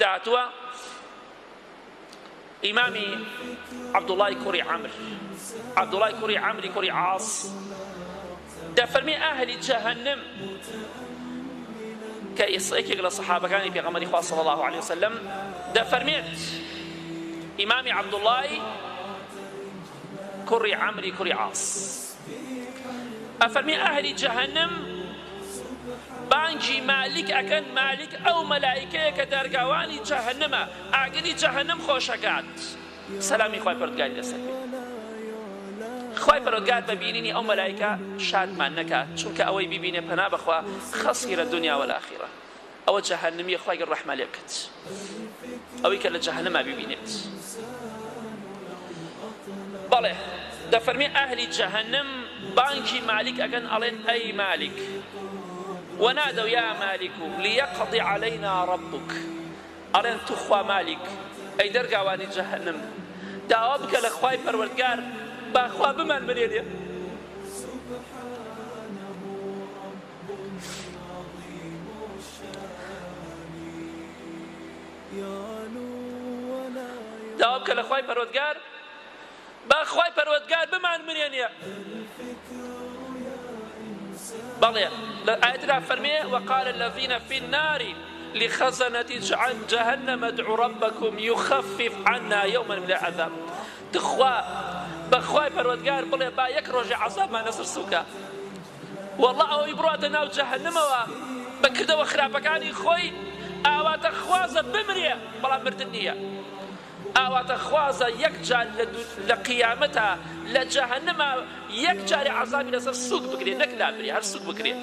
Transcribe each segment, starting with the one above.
داتوا إمامي عبد الله كوري عمرو كوري عاص دفرمي أهل جهنم كإصيك على الصحابة كان في غمر صلى الله عليه وسلم دفرميت إمامي عبد الله كوري عمرو كوري عاص أفرمي أهل جهنم بانجي مالك أكن مالك أو ملائكة كدرجواني جهنم أعقدي جهنم خوشكات سلامي خوي بردقاري لسلبي خوي بردقار ببينيني أو ملائكة شاد ما نكات شوك أوي ببيني بنا بخوا خسير الدنيا والآخرة أو جهنمي خوي الرحمة ليبكت أوي كلا جهنم ببينيت بله دفرمي أهل جهنم بانجي مالك أكن ألين أي مالك ونادوا يا مالك ليقضي علينا ربك أرين تخوى مالك أي درقاواني جهنم داوبك لأخواي پروردگار بأخوى بمن مريدي داوبك لأخواي پروردگار بأخواي پروردگار بمن مريدي بلى آياتنا فرميه وقال الذين في النار لخزنة جهنم ادعوا ربكم يخفف عنا يوما من العذاب بخواي پروردگار بلى با يكرج عذاب ما نصر سوكا والله او يبرات ناو جهنم بكرده وخرابكاني خوي اوات خوازه بمريه بلا مردنيه اوات خوازه يكجال لقيامتها لجهنم يكجال عذابي لسر سوق بكري نكلا بري هر سوق بكري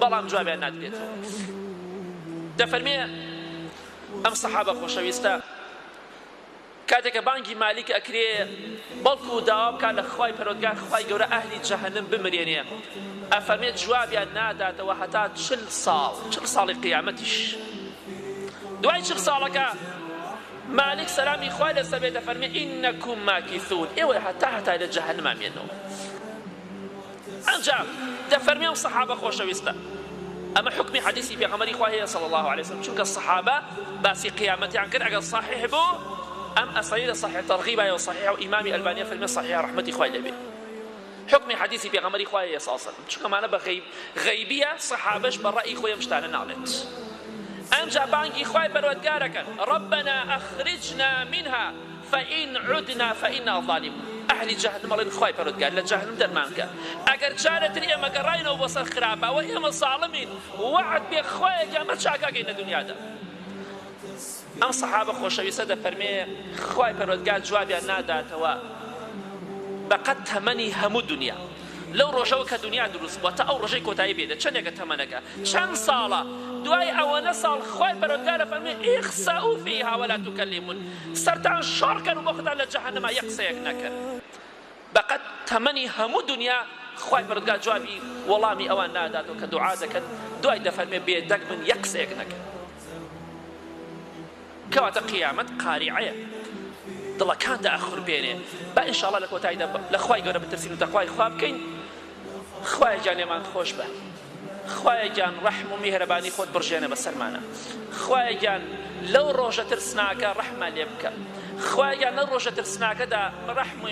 بلام جوابي نادريتو دفرمي ام صحابه خوشويستا كاتك بانجي مالك اكري بلكو داوام كان خوي پروردگار خوي گورا اهل جهنم بمرينيه افرمي جوابي نادات وحتى 40 صال قيامتش دواي 40 صالك مالك سلامي خوالي سبيت فرمي إنكم ماكثون إيوه حتى إلى جهنم أمينه أنجا دفرمي الصحابة خوشويستا أما حكمي حديثي في غمري خواه صلى الله عليه وسلم شنك الصحابة باسي قيامتي عن كده صحيح بو أم أصلي صحيح ترغيبا وصحيح إمامي ألبانيا في صحيح رحمتي خواه لبي حكمي حديثي في غمري خواه صلى الله عليه وسلم شنك معنا غيبية صحابش بالرأي خواه مشتانا نعلت أنجا بانجي خواي پروردگارك ربنا أخرجنا منها فإن عدنا فإنا ظالمون أهل جهنم لين خواي پروردگار لجهنم درمانك أجر جارت لي أما قرينا وبصر خرابة وإما ظالمين وعد بخواي جامت شاكاكين الدنيا ده أم صحابة خوشوي سادة فرمي خواي پروردگار جوابي نادا توا بقد تمني هم الدنيا لو رجوك دنيا دروس بوتا أو رجيك وتايبيدا چنك تمنك چند صالة دواي أو نصال خوي پروردگار فرمي اخسأوا فيها ولا تكلمون سرتان شاركا وبخدان لجهنم يقسيك نكر بقد تمني هم الدنيا خوي پروردگار جوابي والله أوان ناداتك دعاتك دواي دفرمي بيدك من يقسيك نكر كواتا قيامة قارعة دڵە کان تەئەخر بێنێ با ئینشاءڵڵا لە کۆتاییدا لە خوای گەورە بترسین و تەقوای خوا بکەین خوایە گیان لێمان خۆش بە خوایە گیان ڕەحم و میهرەبانی خۆت بڕژێنە بەسەرمانە خوایە گیان لەو ڕۆژە ترسناکە ڕەحمە لێ بکە خوایە گیان لەو ڕۆژە ترسناکەدا ڕەحم و